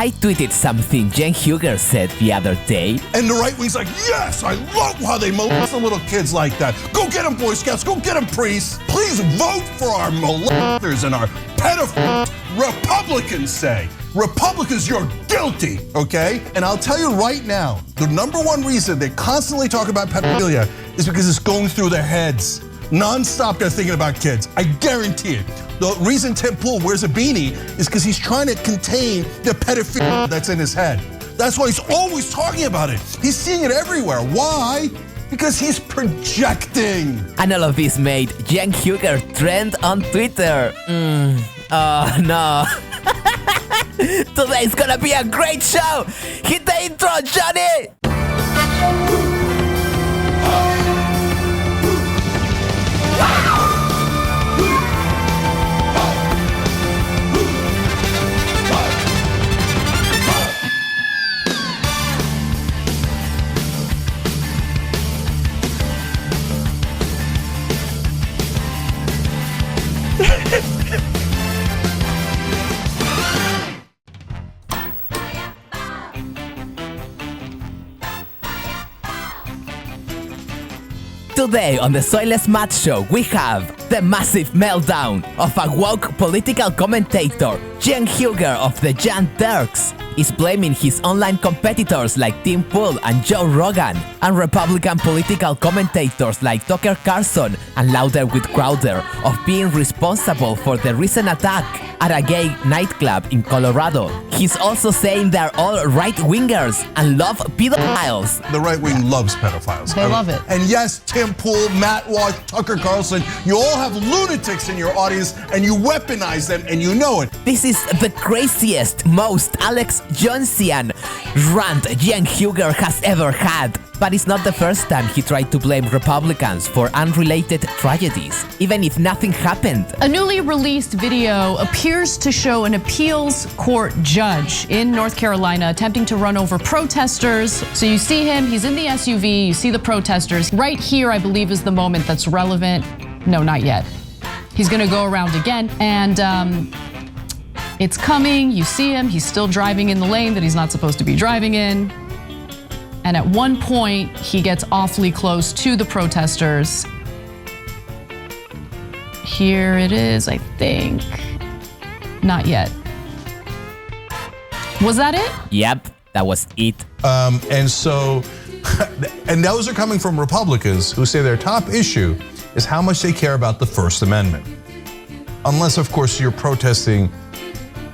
I tweeted something Cenk Ana said the other day. And the right wing's like, yes, I love how they molest the little kids like that. Go get them, Boy Scouts. Go get them, priests. Please vote for our molesters and our pedophiles. Republicans say. Republicans, you're guilty, okay? And I'll tell you right now, the number one reason they constantly talk about pedophilia is because it's going through their heads. Non-stop, they're thinking about kids. I guarantee it. The reason Tim Pool wears a beanie is because he's trying to contain the pedophilia that's in his head. That's why he's always talking about it. He's seeing it everywhere. Why? Because he's projecting. And all of this made Cenk Ana trend on Twitter. Oh no. Today's gonna be a great show. Hit the intro, Johnny. Today on the Soyless Matt Show, we have the massive meltdown of a woke political commentator, Cenk Ana of the Young Turks, is blaming his online competitors like Tim Pool and Joe Rogan, and Republican political commentators like Tucker Carlson and Louder with Crowder of being responsible for the recent attack at a gay nightclub in Colorado. He's also saying they're all right-wingers and love pedophiles. The right wing loves pedophiles. They love it. And yes, Tim Pool, Matt Walsh, Tucker Carlson, you all have lunatics in your audience and you weaponize them and you know it. This is the craziest, most Alex Jonesian rant Cenk Ana has ever had. But it's not the first time he tried to blame Republicans for unrelated tragedies, even if nothing happened. A newly released video appears to show an appeals court judge in North Carolina attempting to run over protesters. So you see him, he's in the SUV, you see the protesters. Right here, I believe, is the moment that's relevant. No, not yet. He's gonna go around again, and it's coming, you see him, he's still driving in the lane that he's not supposed to be driving in. And at one point, he gets awfully close to the protesters. Here it is, I think. Not yet. Was that it? Yep, that was it. And those are coming from Republicans who say their top issue is how much they care about the First Amendment. Unless, of course, you're protesting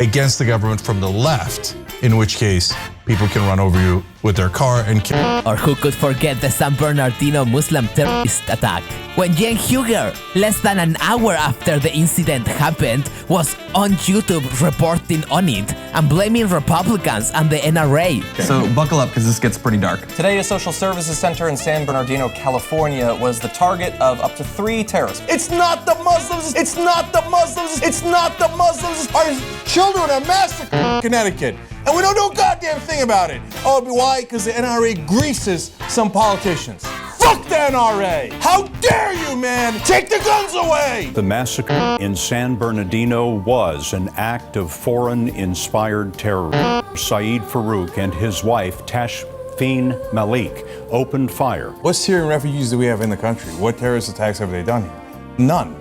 against the government from the left, in which case people can run over you with their car and kill. Or who could forget the San Bernardino Muslim terrorist attack? When Cenk Ana, less than an hour after the incident happened, was on YouTube reporting on it and blaming Republicans and the NRA. So buckle up because this gets pretty dark. Today, a social services center in San Bernardino, California was the target of up to 3 terrorists. It's not the Muslims, it's not the Muslims, it's not the Muslims. Our children are massacred in Connecticut. And we don't do a goddamn thing about it. Oh, why? Because the NRA greases some politicians. Fuck the NRA! How dare you, man! Take the guns away! The massacre in San Bernardino was an act of foreign-inspired terror. Saeed Farouk and his wife, Tashfeen Malik, opened fire. What Syrian refugees do we have in the country? What terrorist attacks have they done here? None.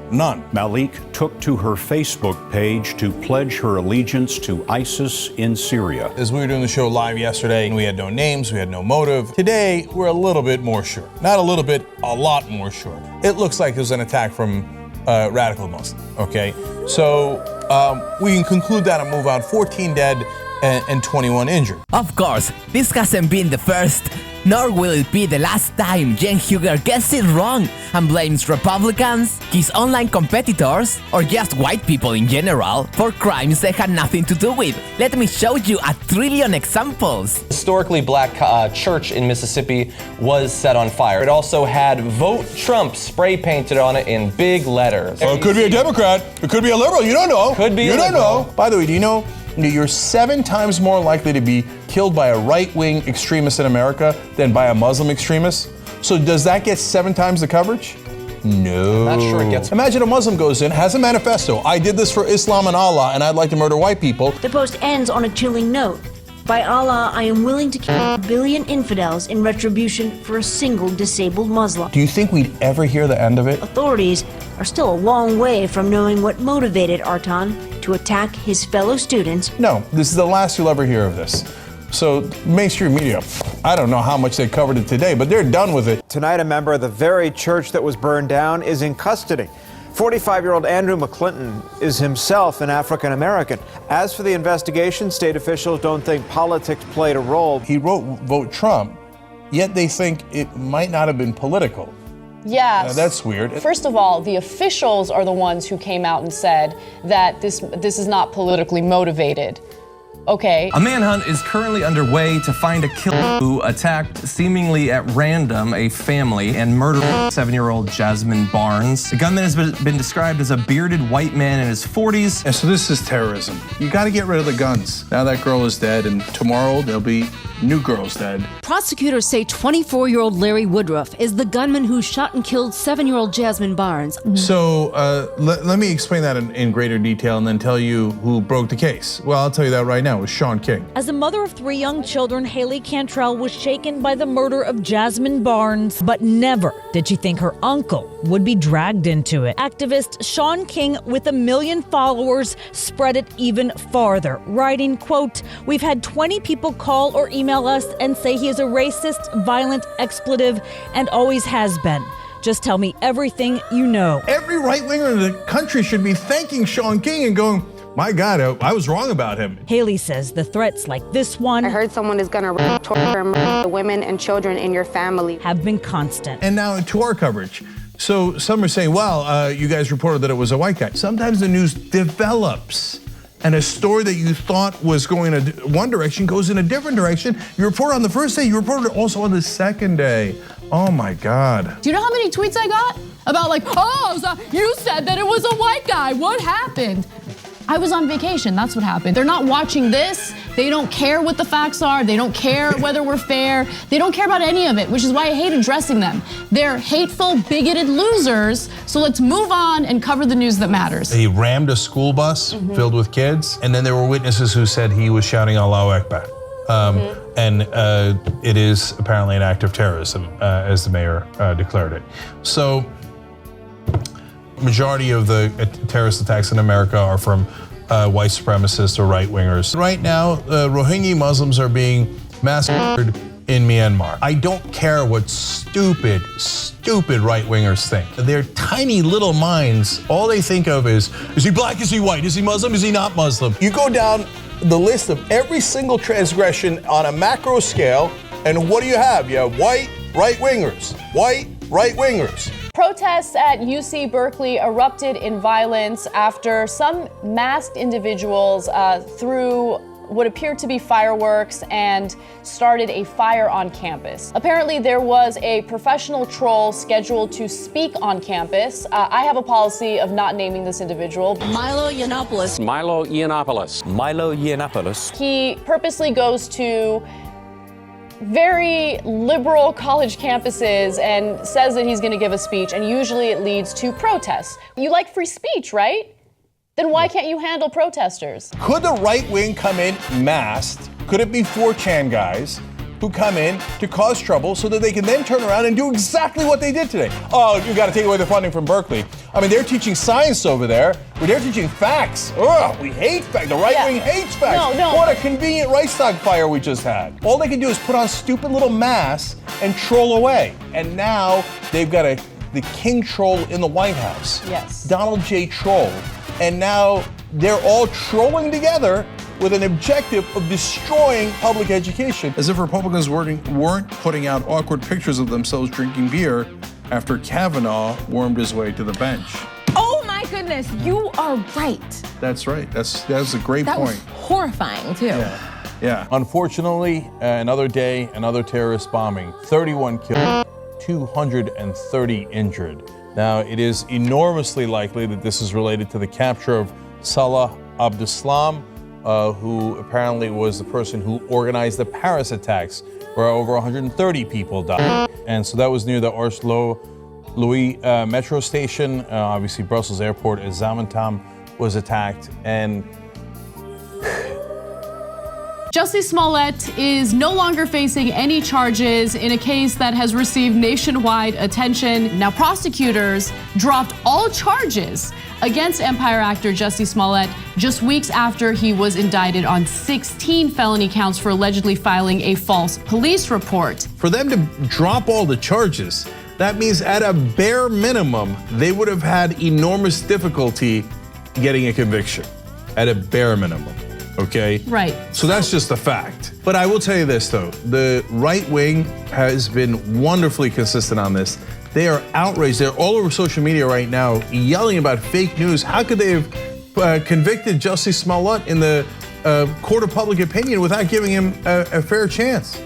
Malik took to her Facebook page to pledge her allegiance to ISIS in Syria. As we were doing the show live yesterday, we had no names, we had no motive. Today, we're a little bit more sure. Not a little bit, a lot more sure. It looks like it was an attack from radical Muslim, okay? So we can conclude that and move on. 14 dead and 21 injured. Of course, this hasn't been the first, nor will it be the last time Cenk Ana gets it wrong and blames Republicans, his online competitors, or just white people in general for crimes they had nothing to do with. Let me show you a trillion examples. Historically black church in Mississippi was set on fire. It also had "Vote Trump" spray painted on it in big letters. Well, it could be a Democrat, it could be a liberal, you don't know. Could be you a don't liberal. know. By the way, do you know you're 7 times more likely to be killed by a right-wing extremist in America than by a Muslim extremist? So does that get 7 times the coverage? No. Not sure it gets. Imagine a Muslim goes in, has a manifesto. I did this for Islam and Allah, and I'd like to murder white people. The post ends on a chilling note. By Allah, I am willing to kill 1 billion infidels in retribution for a single disabled Muslim. Do you think we'd ever hear the end of it? Authorities are still a long way from knowing what motivated Artan to attack his fellow students. No, this is the last you'll ever hear of this. So mainstream media, I don't know how much they covered it today, but they're done with it. Tonight, a member of the very church that was burned down is in custody. 45-year-old Andrew McClinton is himself an African American. As for the investigation, state officials don't think politics played a role. He wrote "Vote Trump," yet they think it might not have been political. Yes. That's weird. First of all, the officials are the ones who came out and said that this is not politically motivated. Okay. A manhunt is currently underway to find a killer who attacked seemingly at random a family and murdered 7-year-old Jasmine Barnes. The gunman has been described as a bearded white man in his 40s. And so this is terrorism. You got to get rid of the guns. Now that girl is dead, and tomorrow there'll be new girls dead. Prosecutors say 24-year-old Larry Woodruff is the gunman who shot and killed 7-year-old Jasmine Barnes. So let me explain that in greater detail and then tell you who broke the case. Well, I'll tell you that right now. It was Sean King. As a mother of 3 young children, Haley Cantrell was shaken by the murder of Jasmine Barnes, but never did she think her uncle would be dragged into it. Activist Sean King, with 1 million followers, spread it even farther, writing, quote, "We've had 20 people call or email us and say he is a racist, violent, expletive, and always has been. Just tell me everything you know." Every right-winger in the country should be thanking Sean King and going, my God, I was wrong about him. Haley says the threats like this one, I heard someone is gonna rape, torture, and murder the women and children in your family, have been constant. And now to our coverage. So some are saying, well, you guys reported that it was a white guy. Sometimes the news develops and a story that you thought was going in one direction goes in a different direction. You report on the first day, you reported it also on the second day. Oh my God. Do you know how many tweets I got? About like, oh, so you said that it was a white guy. What happened? I was on vacation, that's what happened. They're not watching this. They don't care what the facts are. They don't care whether we're fair. They don't care about any of it, which is why I hate addressing them. They're hateful, bigoted losers. So let's move on and cover the news that matters. He rammed a school bus filled with kids, and then there were witnesses who said he was shouting Allahu Akbar. And it is apparently an act of terrorism, as the mayor declared it. So, majority of the terrorist attacks in America are from white supremacists or right-wingers. Right now, Rohingya Muslims are being massacred in Myanmar. I don't care what stupid right-wingers think. Their tiny little minds, all they think of is he black, is he white, is he Muslim, is he not Muslim? You go down the list of every single transgression on a macro scale, and what do you have? You have white right-wingers, white right-wingers. Protests at UC Berkeley erupted in violence after some masked individuals threw what appeared to be fireworks and started a fire on campus. Apparently there was a professional troll scheduled to speak on campus. I have a policy of not naming this individual. Milo Yiannopoulos. Milo Yiannopoulos. Milo Yiannopoulos. He purposely goes to very liberal college campuses and says that he's going to give a speech, and usually it leads to protests. You like free speech, right? Then why can't you handle protesters? Could the right wing come in masked? Could it be 4chan guys who come in to cause trouble so that they can then turn around and do exactly what they did today? Oh, you got to take away the funding from Berkeley. I mean, they're teaching science over there, but they're teaching facts. Ugh, we hate facts. The right wing hates facts. No. What a convenient Reichstag fire we just had. All they can do is put on stupid little masks and troll away. And now they've got the king troll in the White House. Yes. Donald J. Troll. And now they're all trolling together with an objective of destroying public education. As if Republicans weren't putting out awkward pictures of themselves drinking beer after Kavanaugh wormed his way to the bench. Oh my goodness, you are right. That's right. That's a great That point. was horrifying too. Yeah. Unfortunately, another day, another terrorist bombing. 31 killed, 230 injured. Now, it is enormously likely that this is related to the capture of Salah Abdeslam, who apparently was the person who organized the Paris attacks, where over 130 people died. And so that was near the Louis metro station. Obviously, Brussels airport as Zaventem was attacked. And Jussie Smollett is no longer facing any charges in a case that has received nationwide attention. Now, prosecutors dropped all charges against Empire actor Jussie Smollett just weeks after he was indicted on 16 felony counts for allegedly filing a false police report. For them to drop all the charges, that means at a bare minimum, they would have had enormous difficulty getting a conviction. At a bare minimum, okay? Right. So that's just a fact. But I will tell you this though, the right wing has been wonderfully consistent on this. They are outraged. They're all over social media right now yelling about fake news. How could they have convicted Jussie Smollett in the court of public opinion without giving him a fair chance?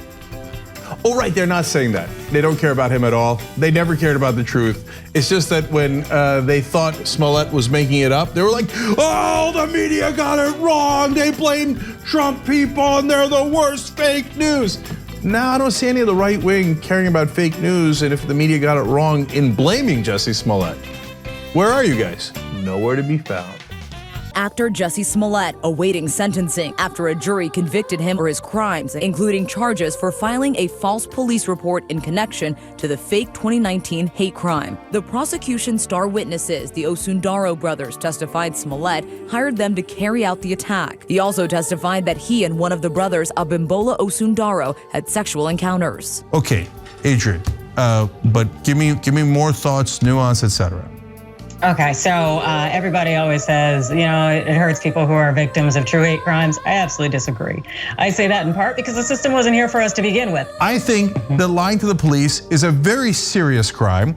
Oh, right, they're not saying that. They don't care about him at all. They never cared about the truth. It's just that when they thought Smollett was making it up, they were like, oh, the media got it wrong. They blame Trump people and they're the worst fake news. Now, I don't see any of the right wing caring about fake news and if the media got it wrong in blaming Jussie Smollett. Where are you guys? Nowhere to be found. Actor Jussie Smollett awaiting sentencing after a jury convicted him for his crimes, including charges for filing a false police report in connection to the fake 2019 hate crime. The prosecution's star witnesses, the Osundaro brothers, testified Smollett hired them to carry out the attack. He also testified that he and one of the brothers, Abimbola Osundaro, had sexual encounters. Okay, Adrian, but give me more thoughts, nuance, etc. Okay, so everybody always says, you know, it hurts people who are victims of true hate crimes. I absolutely disagree. I say that in part because the system wasn't here for us to begin with. I think that lying to the police is a very serious crime.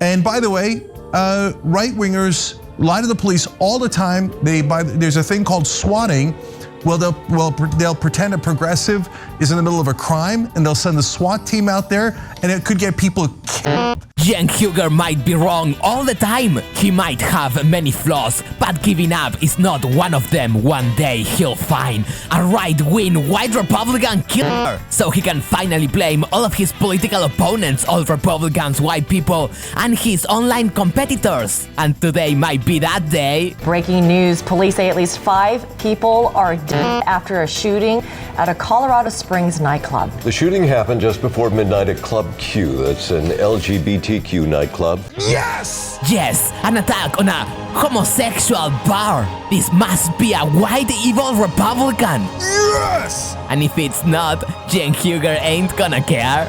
And by the way, right-wingers lie to the police all the time. There's a thing called swatting. Well, they'll pretend a progressive is in the middle of a crime and they'll send the SWAT team out there and it could get people killed. Cenk Huger might be wrong all the time. He might have many flaws, but giving up is not one of them. One day he'll find a right-wing white Republican killer, so he can finally blame all of his political opponents, all Republicans, white people, and his online competitors. And today might be that day. Breaking news, police say at least 5 people are dead after a shooting at a Colorado Springs nightclub. The shooting happened just before midnight at Club Q. That's an LGBTQ nightclub. Yes! Yes, an attack on a homosexual bar. This must be a white evil Republican. Yes! And if it's not, Cenk Huger ain't gonna care.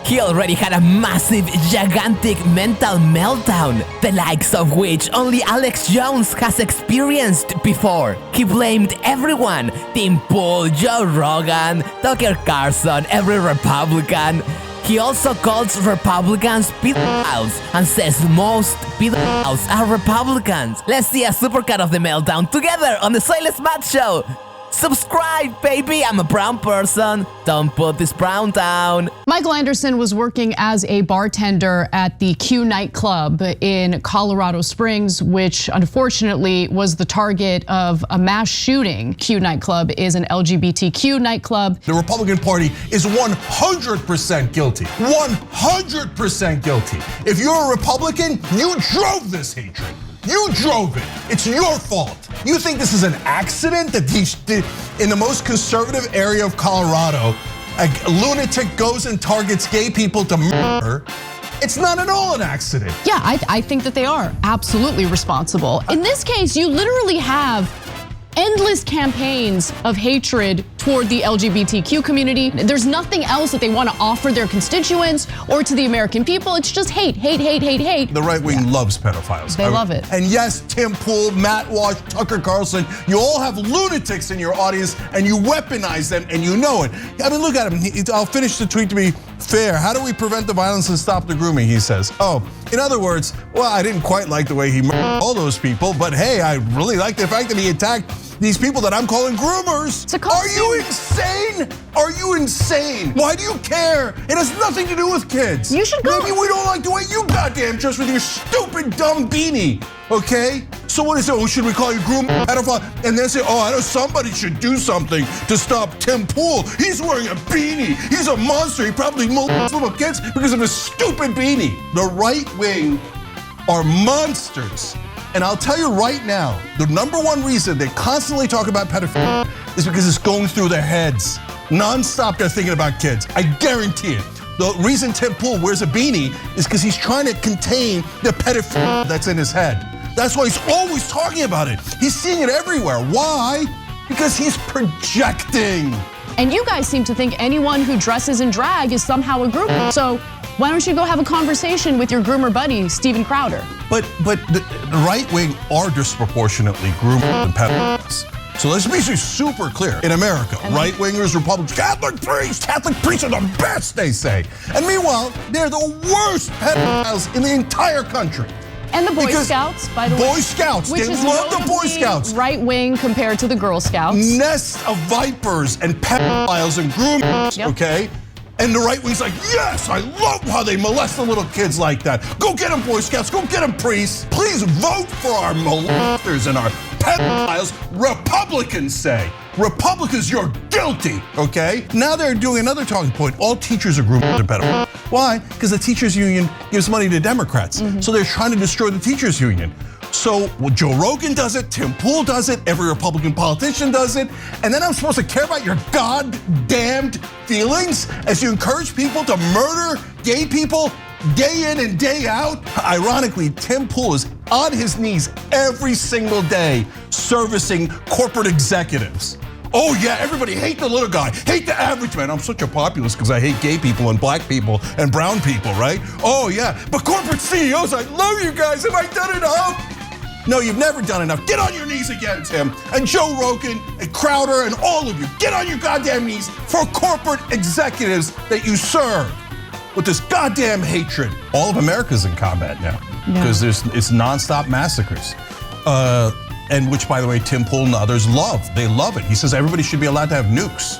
He already had a massive, gigantic mental meltdown, the likes of which only Alex Jones has experienced before. He blamed everyone, Tim Pool, Joe Rogan, Tucker Carlson, every Republican. He also calls Republicans pedophiles and says most pedophiles are Republicans. Let's see a supercut of the meltdown together on the Soyless Matt Show. Subscribe, baby, I'm a brown person. Don't put this brown down. Michael Anderson was working as a bartender at the Q nightclub in Colorado Springs, which unfortunately was the target of a mass shooting. Q nightclub is an LGBTQ nightclub. The Republican Party is 100% guilty. 100% guilty. If you're a Republican, you drove this hatred. You drove it. It's your fault. You think this is an accident that in the most conservative area of Colorado, a lunatic goes and targets gay people to murder? It's not at all an accident. Yeah, I think that they are absolutely responsible. In this case, you literally have endless campaigns of hatred toward the LGBTQ community. There's nothing else that they want to offer their constituents or to the American people. It's just hate, hate, hate, hate, hate. The right wing loves pedophiles. They love it. And yes, Tim Pool, Matt Walsh, Tucker Carlson, you all have lunatics in your audience and you weaponize them and you know it. I mean, look at him. I'll finish the tweet to be fair. How do we prevent the violence and stop the grooming, he says. Oh, in other words, well, I didn't quite like the way he murdered all those people, but hey, I really like the fact that he attacked these people that I'm calling groomers. Are you insane? Are you insane? Why do you care? It has nothing to do with kids. You should go. Maybe we don't like the way you goddamn dress with your stupid dumb beanie, okay? So what is it? Oh, should we call you groom pedophile? And then say, oh, I know somebody should do something to stop Tim Pool. He's wearing a beanie. He's a monster. He probably molds little kids because of his stupid beanie. The right wing are monsters. And I'll tell you right now, the number one reason they constantly talk about pedophilia is because it's going through their heads. Non-stop they're thinking about kids. I guarantee it. The reason Tim Pool wears a beanie is because he's trying to contain the pedophilia that's in his head. That's why he's always talking about it. He's seeing it everywhere. Why? Because he's projecting. And you guys seem to think anyone who dresses in drag is somehow a groomer. So why don't you go have a conversation with your groomer buddy, Steven Crowder? But the right wing are disproportionately groomers and pedophiles. So let's be super clear. In America, right-wingers, Republicans, Catholic priests are the best, they say. And meanwhile, they're the worst pedophiles in the entire country. And the Boy Scouts, by the way. Boy Scouts, which they is love the Boy Scouts. Right wing compared to the Girl Scouts. Nest of vipers and pedophiles and groomers, okay? And the right wing's like, yes, I love how they molest the little kids like that. Go get them, Boy Scouts, go get them, priests. Please vote for our molesters and our pedophiles, Republicans say. Republicans, you're guilty, okay? Now they're doing another talking point. All teachers are groomers and pedophiles. Why? Because the teachers union gives money to Democrats. So they're trying to destroy the teachers union. So Joe Rogan does it, Tim Pool does it, every Republican politician does it, and then I'm supposed to care about your goddamned feelings as you encourage people to murder gay people day in and day out? Ironically, Tim Pool is on his knees every single day servicing corporate executives. Oh yeah, everybody hate the little guy, hate the average man. I'm such a populist because I hate gay people and black people and brown people, right? Oh yeah, but corporate CEOs, I love you guys. Have I done enough? No, you've never done enough. Get on your knees again, Tim. And Joe Rogan and Crowder and all of you, get on your goddamn knees for corporate executives that you serve with this goddamn hatred. All of America's in combat now because it's nonstop massacres. And which, by the way, Tim Pool and others love. They love it. He says everybody should be allowed to have nukes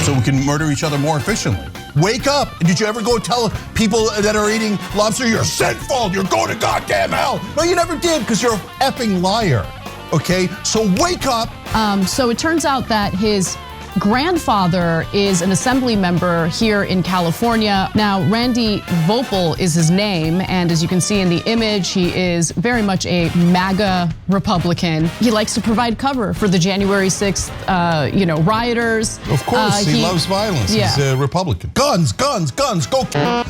so we can murder each other more efficiently. Wake up. Did you ever go tell people that are eating lobster, you're sinful, you're going to goddamn hell? No, you never did because you're a effing liar, okay? So wake up. So it turns out that his grandfather is an assembly member here in California. Now, Randy Vopel is his name, and as you can see in the image, he is very much a MAGA Republican. He likes to provide cover for the January 6th, rioters. Of course, he loves violence. Yeah. He's a Republican. Guns, guns, guns, go kill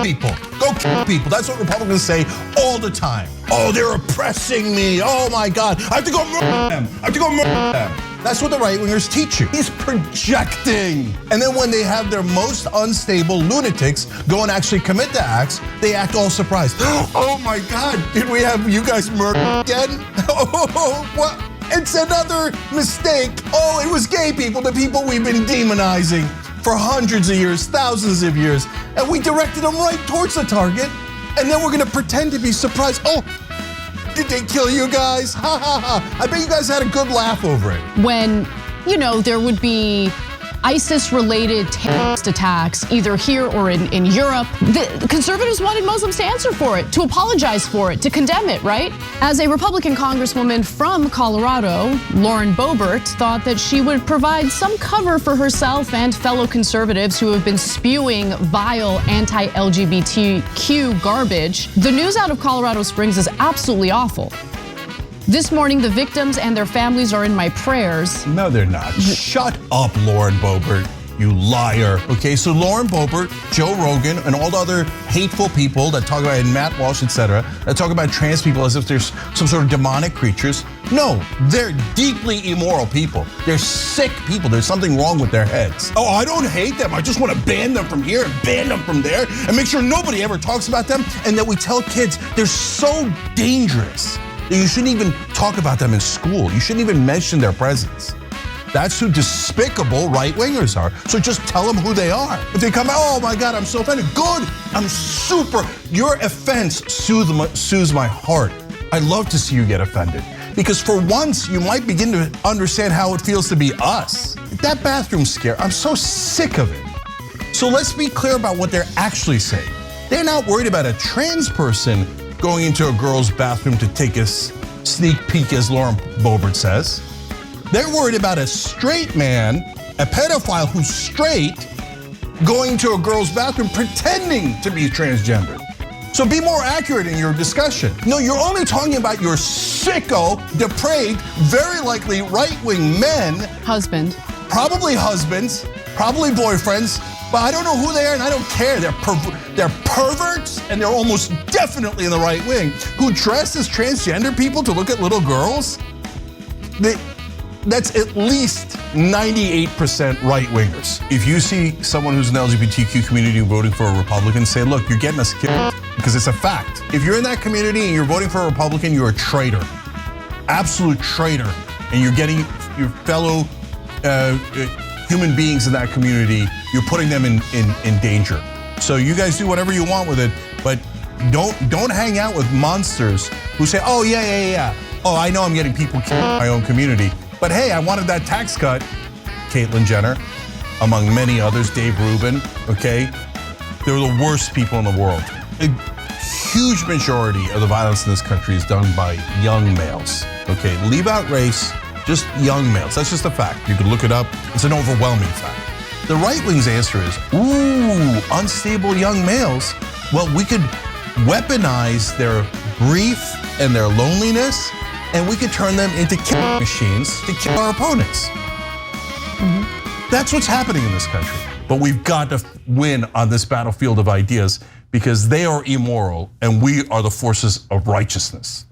people. Go kill people. That's what Republicans say all the time. Oh, they're oppressing me. Oh my God, I have to go murder them. I have to go murder them. That's what the right-wingers teach you. He's projecting. And then when they have their most unstable lunatics go and actually commit the acts, they act all surprised. Oh my God, did we have you guys murdered again? Oh, what? It's another mistake. Oh, it was gay people, the people we've been demonizing for hundreds of years, thousands of years. And we directed them right towards the target. And then we're gonna pretend to be surprised. Oh, did they kill you guys? Ha ha ha. I bet you guys had a good laugh over it. When, there would be ISIS-related terrorist attacks, either here or in Europe, the conservatives wanted Muslims to answer for it, to apologize for it, to condemn it, right? As a Republican congresswoman from Colorado, Lauren Boebert thought that she would provide some cover for herself and fellow conservatives who have been spewing vile anti-LGBTQ garbage. The news out of Colorado Springs is absolutely awful. This morning, the victims and their families are in my prayers. No, they're not. Shut up, Lauren Boebert, you liar. Okay, so Lauren Boebert, Joe Rogan, and all the other hateful people that talk about, and Matt Walsh, etc., that talk about trans people as if they're some sort of demonic creatures. No, they're deeply immoral people. They're sick people. There's something wrong with their heads. Oh, I don't hate them. I just want to ban them from here and ban them from there and make sure nobody ever talks about them, and that we tell kids they're so dangerous. You shouldn't even talk about them in school. You shouldn't even mention their presence. That's who despicable right-wingers are. So just tell them who they are. If they come out, oh my God, I'm so offended. Good, I'm super. Your offense soothes my heart. I love to see you get offended. Because for once, you might begin to understand how it feels to be us. That bathroom scare, I'm so sick of it. So let's be clear about what they're actually saying. They're not worried about a trans person going into a girl's bathroom to take a sneak peek, as Lauren Boebert says. They're worried about a straight man, a pedophile who's straight, going to a girl's bathroom pretending to be transgender. So be more accurate in your discussion. No, you're only talking about your sicko, depraved, very likely right-wing men. Husband. Probably husbands, probably boyfriends, but I don't know who they are and I don't care. They're perverts and they're almost definitely in the right wing who dress as transgender people to look at little girls. That's at least 98% right-wingers. If you see someone who's in the LGBTQ community voting for a Republican, say, look, you're getting us killed, because it's a fact. If you're in that community and you're voting for a Republican, you're a traitor. Absolute traitor. And you're getting your fellow human beings in that community, you're putting them in danger. So you guys do whatever you want with it, but don't hang out with monsters who say, oh, yeah. Oh, I know I'm getting people killed in my own community. But hey, I wanted that tax cut. Caitlyn Jenner, among many others, Dave Rubin, okay? They're the worst people in the world. A huge majority of the violence in this country is done by young males, okay? Leave out race, just young males. That's just a fact. You can look it up. It's an overwhelming fact. The right wing's answer is, ooh, unstable young males. Well, we could weaponize their grief and their loneliness, and we could turn them into killing machines to kill our opponents. That's what's happening in this country. But we've got to win on this battlefield of ideas because they are immoral and we are the forces of righteousness.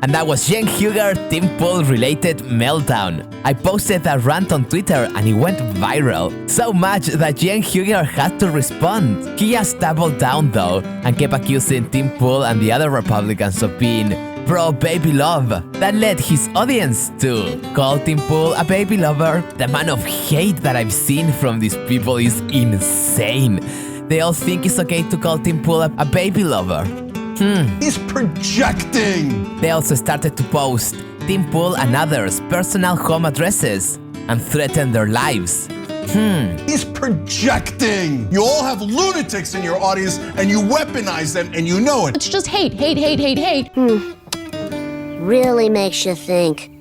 And that was Cenk Ana Tim Pool related meltdown. I posted that rant on Twitter and it went viral. So much that Cenk Ana had to respond. He just doubled down though and kept accusing Tim Pool and the other Republicans of being pro-baby love. That led his audience to call Tim Pool a baby lover. The amount of hate that I've seen from these people is insane. They all think it's okay to call Tim Pool a baby lover. He's projecting. They also started to post Tim Pool and others' personal home addresses and threaten their lives. He's projecting. You all have lunatics in your audience and you weaponize them and you know it. It's just hate. Really makes you think.